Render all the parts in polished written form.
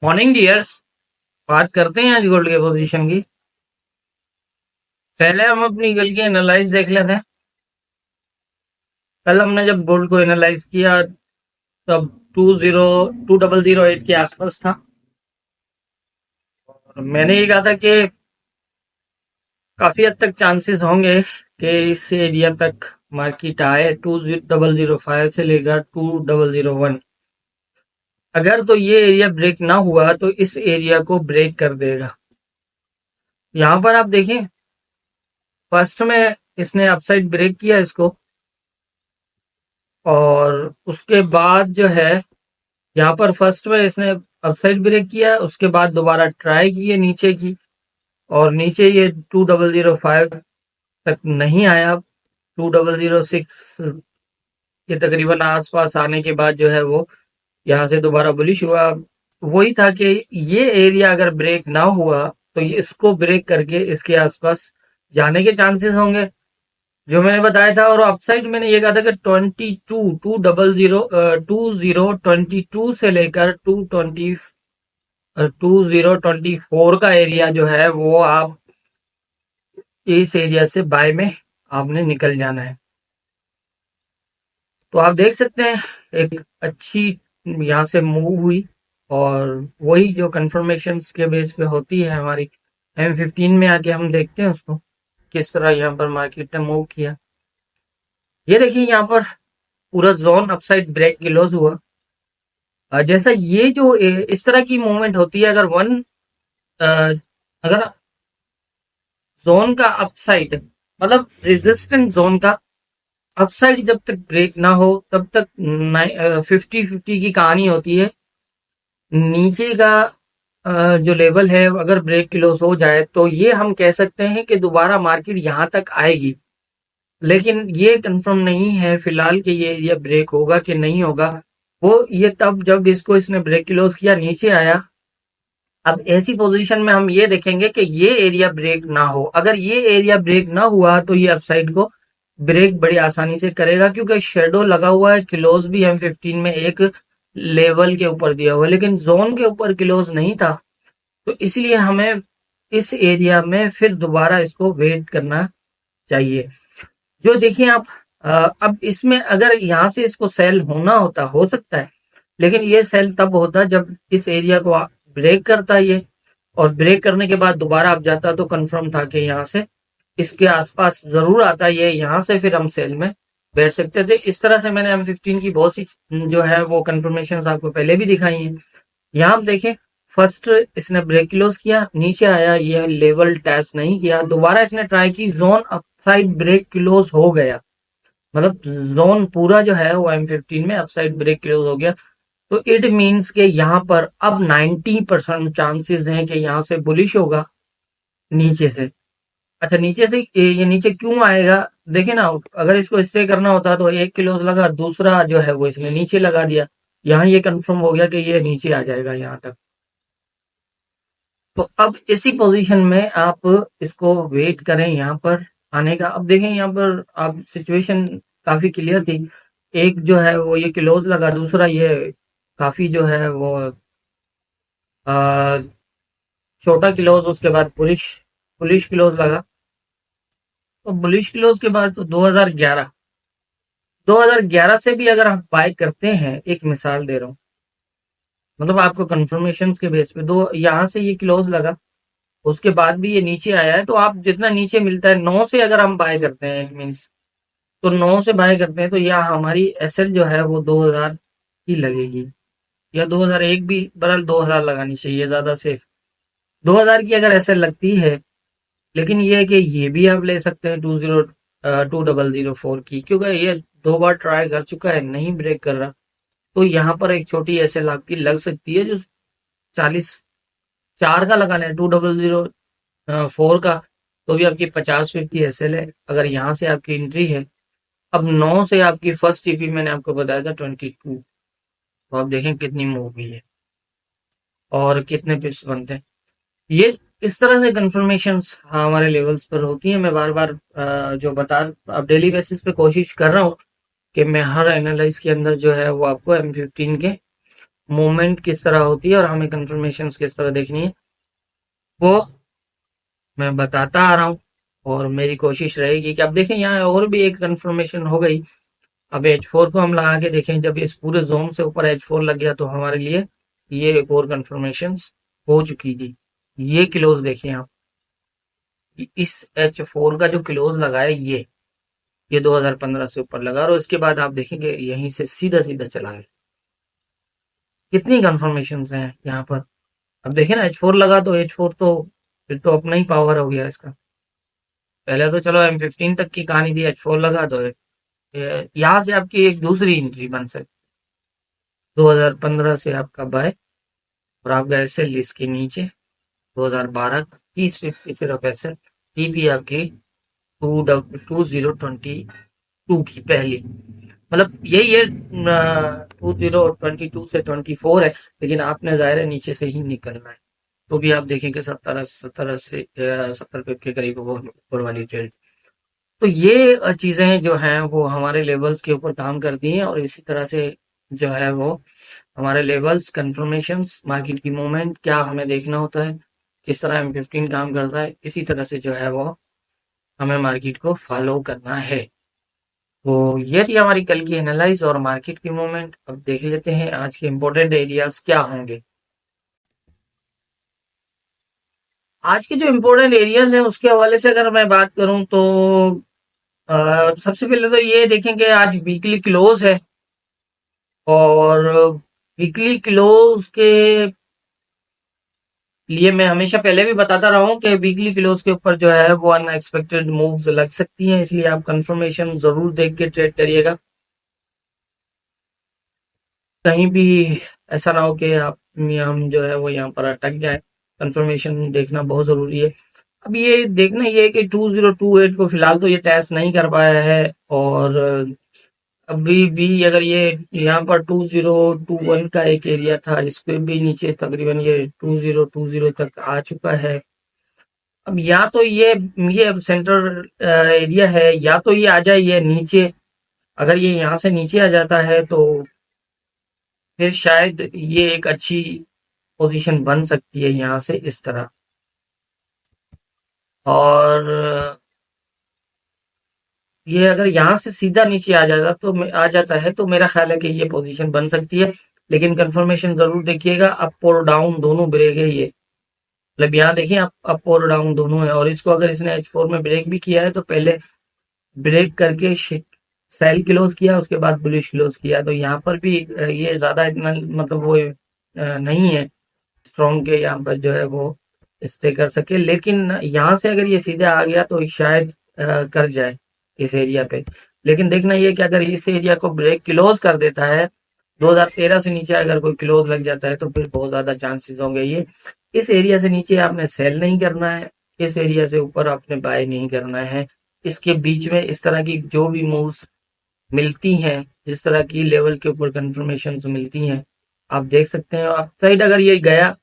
Morning dears. बात करते हैं आज गोल्ड के पोजीशन की। पहले हम अपनी गोल्ड की एनालाइज देख लेते हैं। कल हमने जब गोल्ड को एनालाइज किया तब 202008 के आसपास था। और मैंने ये कहा था कि काफी हद तक चांसेस होंगे कि इस एरिया तक मार्केट आए 2005 से लेकर 2001। अगर तो ये एरिया ब्रेक ना हुआ तो इस एरिया को ब्रेक कर देगा। यहाँ पर आप देखें, फर्स्ट में इसने अपसाइड ब्रेक किया इसको, और उसके बाद जो है यहाँ पर फर्स्ट में इसने अपसाइड ब्रेक किया, उसके बाद दोबारा ट्राई किए नीचे की, और नीचे ये 2005 तक नहीं आया। 2006 के तकरीबन आसपास आने के बाद जो है वो यहाँ से दोबारा बुलिश हुआ। वही था कि ये एरिया अगर ब्रेक ना हुआ तो ये इसको ब्रेक करके इसके आसपास जाने के चांसेस होंगे, जो मैंने बताया था। और अपसाइड मैंने ये कहा था कि 2022 से लेकर 2024 का एरिया जो है वो आप इस एरिया से बाय में आपने निकल जाना है। तो आप देख सकते हैं एक अच्छी यहाँ से मूव हुई, और वही जो कंफर्मेशन के बेस पे होती है हमारी M15 में आके हम देखते हैं उसको किस तरह यहाँ पर मार्केट ने मूव किया। ये देखिए यहाँ पर पूरा जोन अपसाइड ब्रेक की लॉस हुआ। जैसा ये जो इस तरह की मूवमेंट होती है, अगर अगर जोन का अपसाइड मतलब रेजिस्टेंट जोन का अपसाइड जब तक ब्रेक ना हो तब तक 50-50 की कहानी होती है। नीचे का जो लेवल है अगर ब्रेक क्लोज हो जाए तो ये हम कह सकते हैं कि दोबारा मार्केट यहाँ तक आएगी, लेकिन ये कंफर्म नहीं है फिलहाल कि ये ब्रेक होगा कि नहीं होगा। वो ये तब जब इसने ब्रेक क्लोज किया नीचे आया। अब ऐसी पोजीशन में हम ये देखेंगे कि ये एरिया ब्रेक ना हो। अगर ये एरिया ब्रेक ना हुआ तो ये अपसाइड को ब्रेक बड़ी आसानी से करेगा, क्योंकि शेडो लगा हुआ है। क्लोज भी M15 में एक लेवल के ऊपर दिया हुआ है, लेकिन जोन के ऊपर क्लोज नहीं था। तो इसलिए हमें इस एरिया में फिर दोबारा इसको वेट करना चाहिए। जो देखिए आप, अब इसमें अगर यहाँ से इसको सेल होना होता, हो सकता है, लेकिन ये सेल तब होता जब इस एरिया को ब्रेक करता ये, और ब्रेक करने के बाद दोबारा आप जाता तो कंफर्म था कि यहाँ से इसके आसपास जरूर आता ये, यहाँ से फिर हम सेल में बैठ सकते थे। इस तरह से मैंने M15 की बहुत सी जो है वो कंफर्मेशन आपको पहले भी दिखाई है। यहाँ आप देखें, फर्स्ट इसने ब्रेक क्लोज किया, नीचे आया, ये लेवल टच नहीं किया, दोबारा इसने ट्राई की, जोन अपसाइड ब्रेक क्लोज हो गया। मतलब जोन पूरा जो है वो M15 में अपसाइड ब्रेक क्लोज हो गया। तो इट मीन्स के यहाँ पर अब 90% चांसेस हैं कि यहाँ से बुलिश होगा नीचे से। अच्छा, नीचे से ये नीचे क्यों आएगा? देखिए ना, अगर इसको स्टे करना होता तो एक क्लोज लगा, दूसरा जो है वो इसने नीचे लगा दिया। यहाँ ये कंफर्म हो गया कि ये नीचे आ जाएगा यहाँ तक। तो अब इसी पोजीशन में आप इसको वेट करें यहाँ पर आने का। अब देखें यहाँ पर आप सिचुएशन काफी क्लियर थी। एक जो है वो ये क्लोज लगा, दूसरा ये काफी जो है वो आ, छोटा क्लोज, उसके बाद बुलिश बुलिश क्लोज लगा। तो बुलिश क्लोज के बाद तो 2011 से भी अगर आप बाय करते हैं, एक मिसाल दे रहा हूँ, मतलब आपको कंफर्मेशन के बेस पे, दो यहाँ से ये क्लोज लगा, उसके बाद भी ये नीचे आया है, तो आप जितना नीचे मिलता है 9 से अगर हम बाय करते हैं, मीन्स तो 9 से बाय करते हैं तो यह हमारी एसेट जो है वो 2000 ही लगेगी, या 2001 भी, बहरहाल 2000 लगानी चाहिए, ज्यादा सेफ। 2000 की अगर एसेट लगती है, लेकिन ये है कि ये भी आप ले सकते हैं 2004 की, क्योंकि ये 2 बार ट्राई कर चुका है, नहीं ब्रेक कर रहा। तो यहाँ पर एक छोटी एसेट आपकी लग सकती है, जो 44 का लगा लें, 2004 का, तो भी आपकी 50-50 एसएल है अगर यहाँ से आपकी एंट्री है। अब 9 से आपकी फर्स्ट टीपी मैंने आपको बताया था 22, तो आप देखें कितनी मूव हुई है और कितने पिप्स बनते हैं। ये इस तरह से कंफर्मेशंस हमारे लेवल्स पर होती है। मैं बार बार जो बता, अब डेली बेसिस पे कोशिश कर रहा हूँ कि मैं हर एनालाइज के अंदर जो है वो आपको M15 के मूवमेंट किस तरह होती है और हमें कंफर्मेशन किस तरह देखनी है, वो मैं बताता आ रहा हूँ। और मेरी कोशिश रहेगी कि अब देखें यहाँ और भी एक कंफर्मेशन हो गई। अब H4 को हम लगा के देखें, जब इस पूरे जोन से ऊपर H4 लग गया तो हमारे लिए ये एक और कंफर्मेशन हो चुकी थी। ये क्लोज देखें आप, इस H4 का जो क्लोज लगा है ये 2015 से ऊपर लगा और उसके बाद आप देखेंगे यहीं से सीधा सीधा चला गया। कितनी कंफर्मेशन हैं यहाँ पर। अब देखें ना, H4 लगा तो H4 तो फिर तो अपना ही पावर हो गया इसका। पहले तो चलो M15 तक की कहानी थी, H4 लगा तो यहाँ से आपकी एक दूसरी एंट्री बन सकती। 2015 से आपका बाय और आपका एसएल इसके नीचे 2012 3050 सिर्फ एसएल। टीपी आपकी 2022 की पहली, मतलब यही है 2022 से 24 है, लेकिन आपने जाहिर है नीचे से ही निकलना है। तो भी आप देखेंगे 70 के करीब वो ऊपर वाली ट्रेड। तो ये चीजें जो हैं वो हमारे लेवल्स के ऊपर काम करती हैं और इसी तरह से जो है वो हमारे लेवल्स कंफर्मेशंस मार्केट की मूवमेंट क्या हमें देखना होता है, किस तरह M15 काम करता है, इसी तरह से जो है वो हमें मार्केट को फॉलो करना है। तो ये थी हमारी कल की एनालाइज और मार्केट की मूवमेंट। अब देख लेते हैं आज के इम्पोर्टेंट एरियाज क्या होंगे। आज के जो इम्पोर्टेंट एरियाज हैं उसके हवाले से अगर मैं बात करूं तो सबसे पहले तो ये देखें कि आज वीकली क्लोज है और वीकली क्लोज के लिए मैं हमेशा पहले भी बताता रहा हूँ कि वीकली क्लोज के ऊपर जो है वो अनएक्सपेक्टेड मूव्स लग सकती हैं, इसलिए आप कंफर्मेशन जरूर देख के ट्रेड करिएगा। कहीं भी ऐसा ना हो कि आप हम जो है वो यहाँ पर अटक जाए। कंफर्मेशन देखना बहुत जरूरी है। अब ये देखना ये है कि 2028 को फिलहाल तो ये टेस्ट नहीं कर पाया है और अभी भी अगर ये यहाँ पर 2021 का एक एरिया था, इस पे भी नीचे तकरीबन ये 2020 तक आ चुका है। अब या तो ये अब सेंट्रल एरिया है, या तो ये आ जाए ये नीचे। अगर ये यहाँ से नीचे आ जाता है तो फिर शायद ये एक अच्छी पोजीशन बन सकती है यहाँ से इस तरह। और ये अगर यहाँ से सीधा नीचे आ जाता है तो मेरा ख्याल है कि ये पोजीशन बन सकती है। लेकिन कंफर्मेशन जरूर देखिएगा, अप और डाउन दोनों ब्रेक है ये। मतलब यहाँ देखिए अप और डाउन दोनों है और इसको अगर इसने H4 में ब्रेक भी किया है तो पहले ब्रेक करके सेल क्लोज किया, उसके बाद बुलिश क्लोज किया। तो यहाँ पर भी ये ज्यादा इतना मतलब वो नहीं है स्ट्रॉन्ग के यहाँ पर जो है वो स्टे कर सके। लेकिन यहाँ से अगर ये सीधे आ गया तो शायद कर जाए इस एरिया पे। लेकिन देखना ये कि अगर इस एरिया को ब्रेक क्लोज कर देता है 2013 से नीचे अगर कोई क्लोज लग जाता है तो फिर बहुत ज्यादा चांसेस होंगे ये। इस एरिया से नीचे आपने सेल नहीं करना है, इस एरिया से ऊपर आपने बाय नहीं करना है। इसके बीच में इस तरह की जो भी मूव्स मिलती हैं, जिस तरह की लेवल के ऊपर कंफर्मेशन मिलती हैं, आप देख सकते हैं। आप साइड अगर ये गया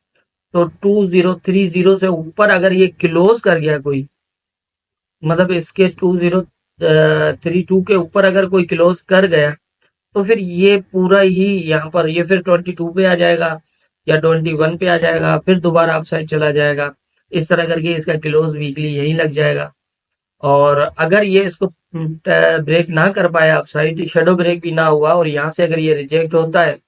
तो 2030 से ऊपर अगर ये क्लोज कर गया कोई, मतलब इसके 2032 के ऊपर अगर कोई क्लोज कर गया तो फिर ये पूरा ही यहाँ पर ये फिर 22 पे आ जाएगा या 21 पे आ जाएगा, फिर दोबारा अप साइड चला जाएगा। इस तरह करके इसका क्लोज वीकली यही लग जाएगा। और अगर ये इसको ब्रेक ना कर पाया अपसाइड, शेडो ब्रेक भी ना हुआ और यहाँ से अगर ये रिजेक्ट होता है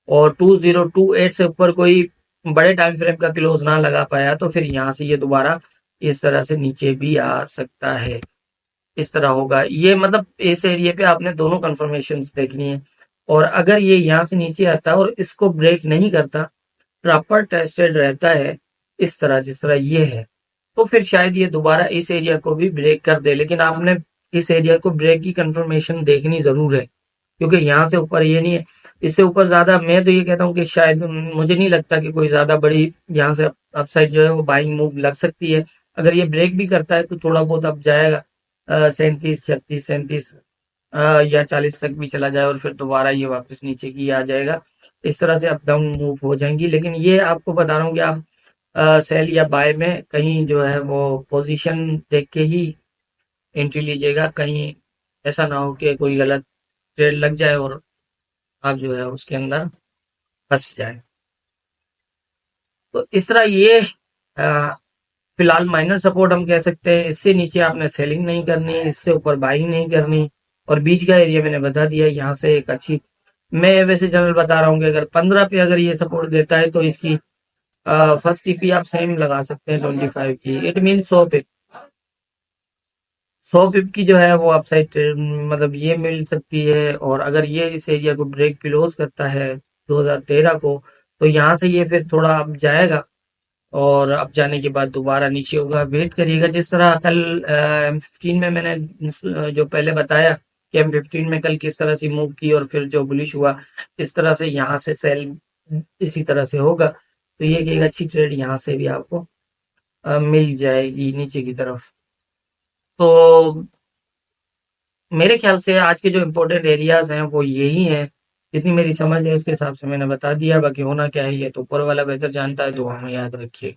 और 2028 से ऊपर कोई बड़े टाइम फ्रेम का क्लोज ना लगा पाया तो फिर यहाँ से ये दोबारा इस तरह से नीचे भी आ सकता है। इस तरह होगा ये, मतलब इस एरिया पे आपने दोनों कंफर्मेशन देखनी है। और अगर ये यहाँ से नीचे आता है और इसको ब्रेक नहीं करता, प्रॉपर टेस्टेड रहता है इस तरह जिस तरह ये है, तो फिर शायद ये दोबारा इस एरिया को भी ब्रेक कर दे। लेकिन आपने इस एरिया को ब्रेक की कंफर्मेशन देखनी जरूर है, क्योंकि यहाँ से ऊपर ये नहीं है। इससे ऊपर ज्यादा मैं तो ये कहता हूँ कि शायद मुझे नहीं लगता कि कोई ज्यादा बड़ी यहाँ से अपसाइड जो है वो बाइंग मूव लग सकती है। अगर ये ब्रेक भी करता है तो थोड़ा बहुत अब जाएगा 37 36 37 या 40 तक भी चला जाए और फिर दोबारा ये वापस नीचे की आ जाएगा। इस तरह से अप डाउन मूव हो जाएंगी। लेकिन ये आपको बता रहा हूँ कि आप सेल या बाय में कहीं जो है वो पोजीशन देख के ही एंट्री लीजिएगा। कहीं ऐसा ना हो कि कोई गलत ट्रेड लग जाए और आप जो है उसके अंदर फंस जाए। तो इस तरह ये अ, फिलहाल माइनर सपोर्ट हम कह सकते हैं। इससे नीचे आपने सेलिंग नहीं करनी, इससे ऊपर बाइंग नहीं करनी। और बीच का एरिया मैंने बता दिया, यहाँ से एक अच्छी, मैं वैसे जनरल बता रहा हूँ कि अगर 15 पे अगर ये सपोर्ट देता है तो इसकी फर्स्ट टीपी आप सेम लगा सकते हैं 25 की, इट मीन 100 पिप की जो है वो अपसाइड ट्रेड मतलब ये मिल सकती है। और अगर ये इस एरिया को ब्रेक क्लोज करता है 2013 को, तो यहाँ से ये फिर थोड़ा अप जाएगा और अप जाने के बाद दोबारा नीचे होगा। वेट करिएगा, जिस तरह कल M15 में मैंने जो पहले बताया कि M15 में कल किस तरह से मूव की और फिर जो बुलिश हुआ, इस तरह से यहाँ से सेल इसी तरह से होगा। तो ये कि एक अच्छी ट्रेड यहाँ से भी आपको मिल जाएगी नीचे की तरफ। तो मेरे ख्याल से आज के जो इम्पोर्टेंट एरियाज हैं वो यही हैं। जितनी मेरी समझ है उसके हिसाब से मैंने बता दिया, बाकी होना क्या है ये तो ऊपर वाला बेहतर जानता है, तो हमें याद रखिए।